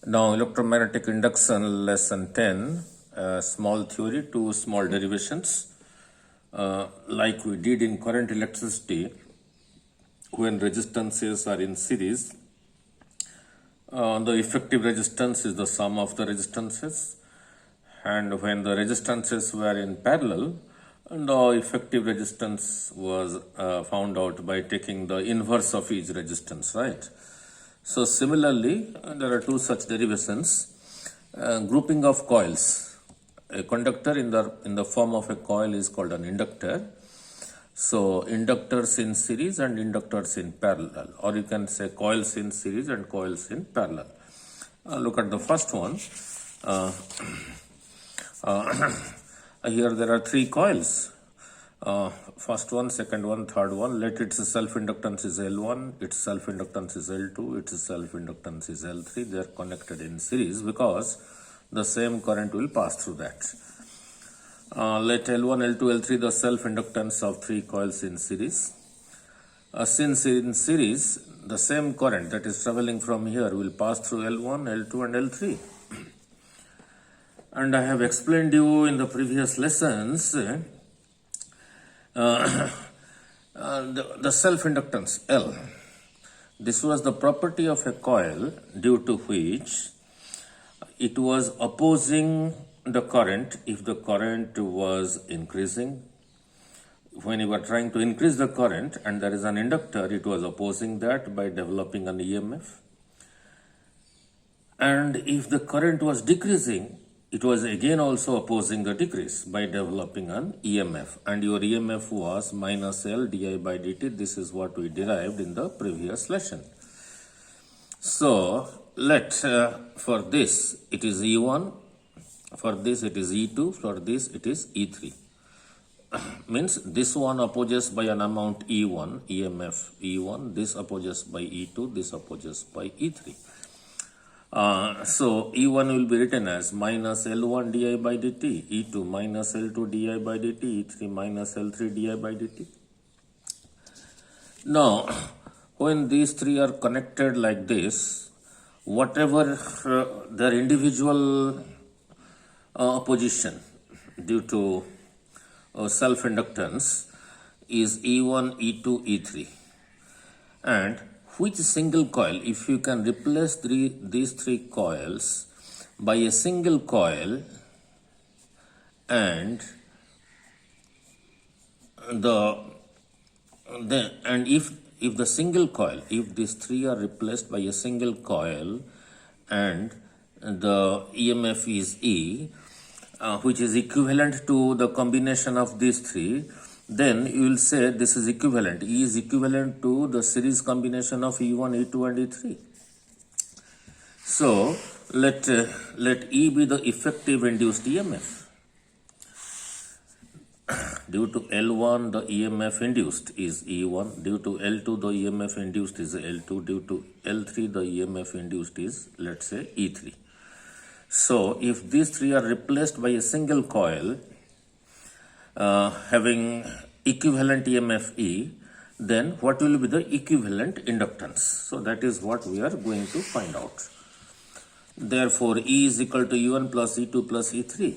Now, electromagnetic induction lesson 10, small theory, two small derivations. Like we did in current electricity, when resistances are in series, the effective resistance is the sum of the resistances, and when the resistances were in parallel, the effective resistance was found out by taking the inverse of each resistance, right? So similarly, there are two such derivations. Grouping of coils. A conductor in the form of a coil is called an inductor. So inductors in series and inductors in parallel, or you can say coils in series and coils in parallel. Look at the first one. Here there are three coils. First one, second one, third one. Let its self-inductance is L1, its self-inductance is L2, its self-inductance is L3. They are connected in series because the same current will pass through that. Let L1, L2, L3 the self-inductance of three coils in series. Since in series, the same current that is traveling from here will pass through L1, L2 and L3. And I have explained you in the previous lessons the self-inductance L. This was the property of a coil due to which it was opposing the current if the current was increasing. When you were trying to increase the current and there is an inductor, it was opposing that by developing an EMF. And if the current was decreasing, it was again also opposing the decrease by developing an EMF. And your EMF was minus L di by dt. This is what we derived in the previous lesson. So let for this it is E1, for this it is E2, for this it is E3. Means this one opposes by an amount E1, EMF E1, this opposes by E2, this opposes by E3. So E1 will be written as minus L1 di by dt, E2 minus L2 di by dt, E3 minus L3 di by dt. Now, when these three are connected like this, whatever their individual opposition due to self-inductance is E1, E2, E3. And which single coil, if you can replace these three coils by a single coil, and if the single coil, if these three are replaced by a single coil and the EMF is E, which is equivalent to the combination of these three, then you will say this is equivalent. E is equivalent to the series combination of E1, E2 and E3. So let E be the effective induced EMF. Due to L1 the EMF induced is E1, due to L2 the EMF induced is L2, due to L3 the EMF induced is, let's say, E3. So if these three are replaced by a single coil having equivalent EMF E, then what will be the equivalent inductance? So that is what we are going to find out. Therefore, E is equal to E1 plus E2 plus E3.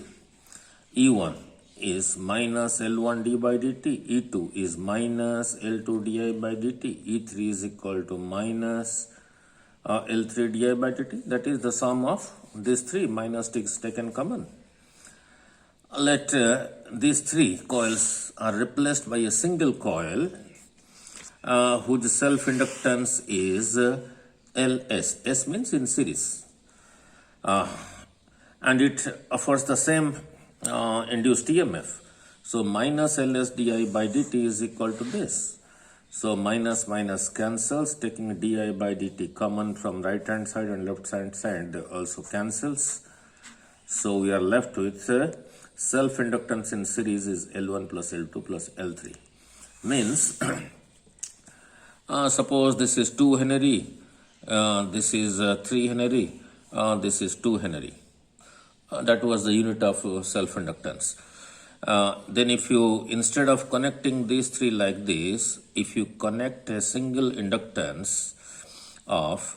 E1 is minus L1 d by dt, E2 is minus L2 di by dt, E3 is equal to minus L3 di by dt. That is the sum of these three minus is taken common. Let these three coils are replaced by a single coil whose self-inductance is Ls. S means in series. And it offers the same induced EMF. So minus Ls di by dt is equal to this. So minus minus cancels, taking di by dt common from right hand side and left hand side also cancels. So we are left with self-inductance in series is L1 plus L2 plus L3. Means, suppose this is 2 Henry, this is 3 Henry, this is 2 Henry. That was the unit of self-inductance. Then if you, instead of connecting these three like this, if you connect a single inductance of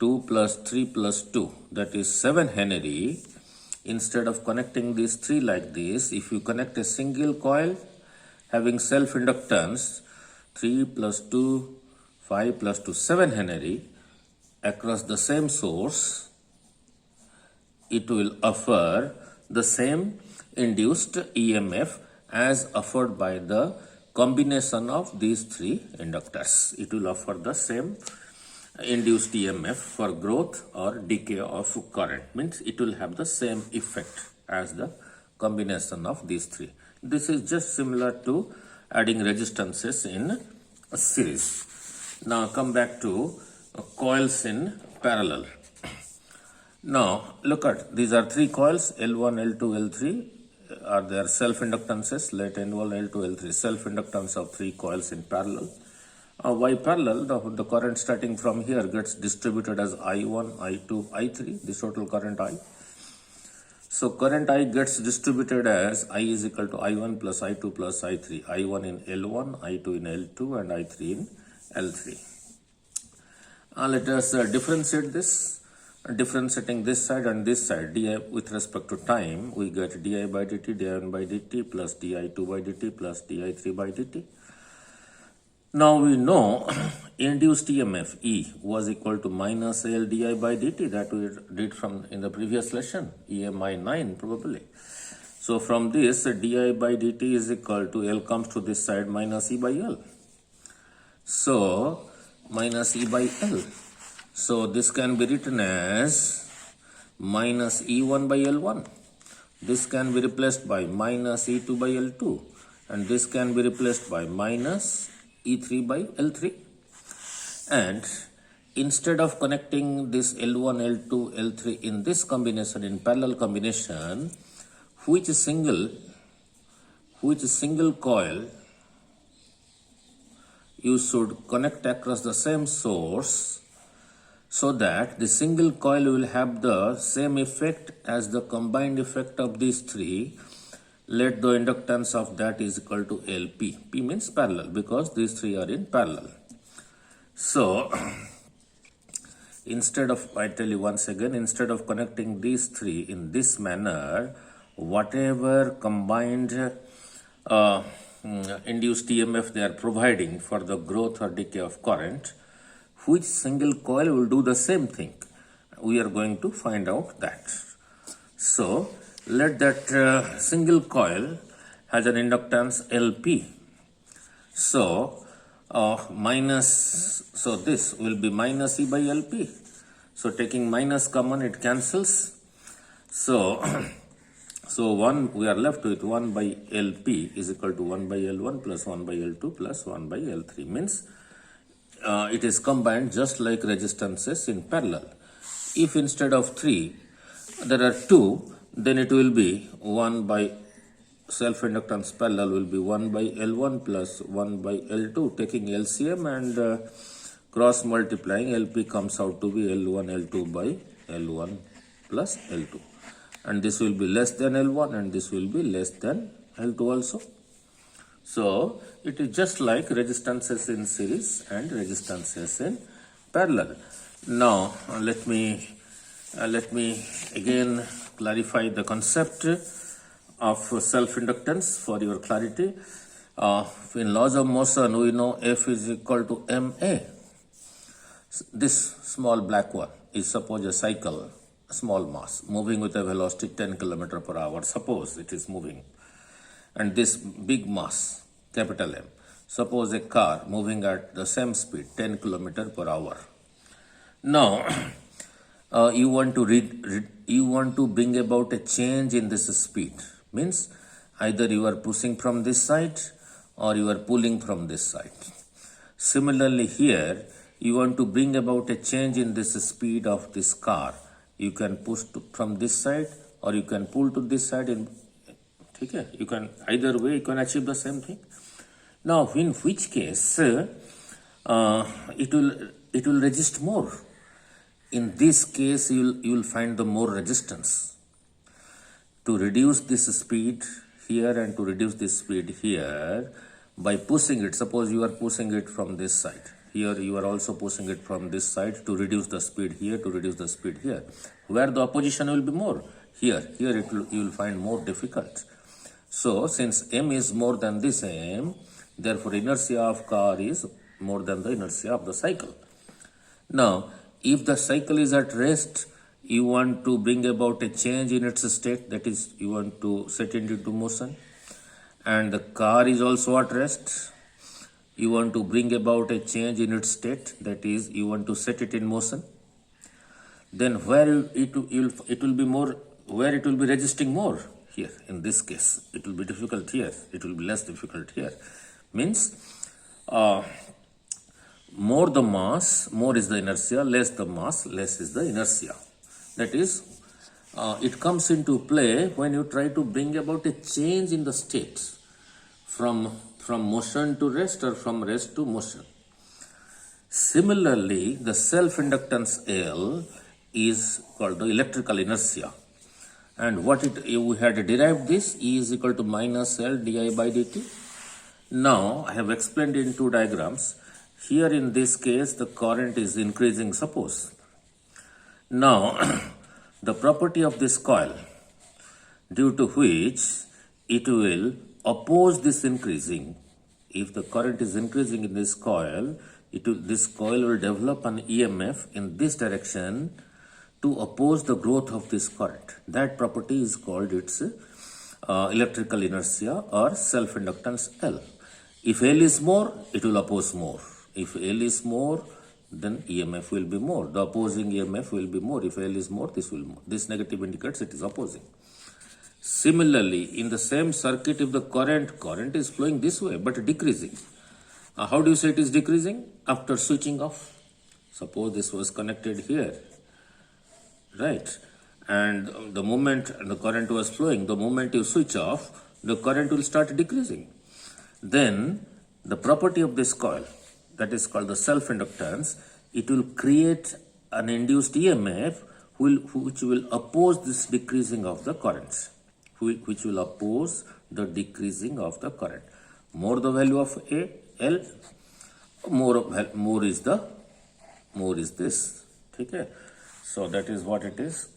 2 plus 3 plus 2, that is 7 Henry. Instead of connecting these 3 like this, if you connect a single coil having self-inductance 3 plus 2, 5 plus 2, 7 Henry across the same source, it will offer the same induced EMF as offered by the combination of these 3 inductors. It will offer the same induced EMF for growth or decay of current. Means it will have the same effect as the combination of these 3. This is just similar to adding resistances in a series. Now come back to coils in parallel. Now look at, these are 3 coils, L1, L2, L3 are their self-inductances. Let N1, L2, L3 self-inductance of 3 coils in parallel. Why parallel? The current starting from here gets distributed as I1, I2, I3, this total current I. So current I gets distributed as I is equal to I1 plus I2 plus I3. I1 in L1, I2 in L2 and I3 in L3. Let us differentiate this. Differentiating this side and this side, di with respect to time, we get di by dt, di1 by dt plus di2 by dt plus di3 by dt. Now we know induced EMF E was equal to minus L di by dt, that we did from in the previous lesson, EMI 9 probably. So from this, di by dt is equal to L comes to this side minus E by L. So minus E by L. So this can be written as minus E1 by L1. This can be replaced by minus E2 by L2. And this can be replaced by minus E3 by L3. And instead of connecting this L1, L2, L3 in this combination, in parallel combination, which single coil you should connect across the same source, so that the single coil will have the same effect as the combined effect of these 3. Let the inductance of that is equal to LP. P means parallel because these 3 are in parallel. So instead of, I tell you once again, instead of connecting these 3 in this manner, whatever combined induced EMF they are providing for the growth or decay of current, which single coil will do the same thing? We are going to find out that. So let that single coil has an inductance LP. So so this will be minus E by LP. So taking minus common, it cancels. So one, we are left with 1 by LP is equal to 1 by L1 plus 1 by L2 plus 1 by L3. Means it is combined just like resistances in parallel. If instead of 3 there are 2, then it will be 1 by self-inductance parallel will be 1 by L1 plus 1 by L2, taking LCM and cross multiplying, LP comes out to be L1 L2 by L1 plus L2, and this will be less than L1 and this will be less than L2 also. So it is just like resistances in series and resistances in parallel. Now let me again clarify the concept of self-inductance for your clarity. In laws of motion, we know F is equal to ma. This small black one is suppose a cycle, a small mass, moving with a velocity 10 km per hour. Suppose it is moving. And this big mass, capital M, suppose a car moving at the same speed, 10 km per hour. Now, you want to bring about a change in this speed. Means either you are pushing from this side or you are pulling from this side. Similarly here, you want to bring about a change in this speed of this car. You can push from this side or you can pull to this side. Okay? You can, either way you can achieve the same thing. Now in which case it will resist more. In this case you will find the more resistance. To reduce this speed here and to reduce this speed here, by pushing it, suppose you are pushing it from this side, Here you are also pushing it from this side to reduce the speed here, to reduce the speed here. Where the opposition will be more? Here you will find more difficult. So since m is more than this m, therefore inertia of car is more than the inertia of the cycle. Now, if the cycle is at rest, you want to bring about a change in its state, that is, you want to set it into motion, and the car is also at rest, you want to bring about a change in its state, that is, you want to set it in motion. Then where it will be more, where it will be resisting more? Here. In this case, it will be difficult here, it will be less difficult here. Means more the mass, more is the inertia, less the mass, less is the inertia. That is, it comes into play when you try to bring about a change in the state from motion to rest or from rest to motion. Similarly, the self-inductance L is called the electrical inertia. And what we had derived this, E is equal to minus L di by dt. Now, I have explained in two diagrams. Here in this case, the current is increasing, suppose. Now, the property of this coil, due to which it will oppose this increasing. If the current is increasing in this coil, this coil will develop an EMF in this direction to oppose the growth of this current. That property is called its electrical inertia or self-inductance L. If L is more, it will oppose more. If L is more, then EMF will be more. The opposing EMF will be more. If L is more, this will more. This negative indicates it is opposing. Similarly, in the same circuit, if the current is flowing this way but decreasing, how do you say it is decreasing? After switching off. Suppose this was connected here, right? And the moment the current was flowing, the moment you switch off, the current will start decreasing. Then the property of this coil, that is called the self-inductance, it will create an induced EMF which will oppose this decreasing of the currents, which will oppose the decreasing of the current. More the value of L, more is this. Okay? So that is what it is.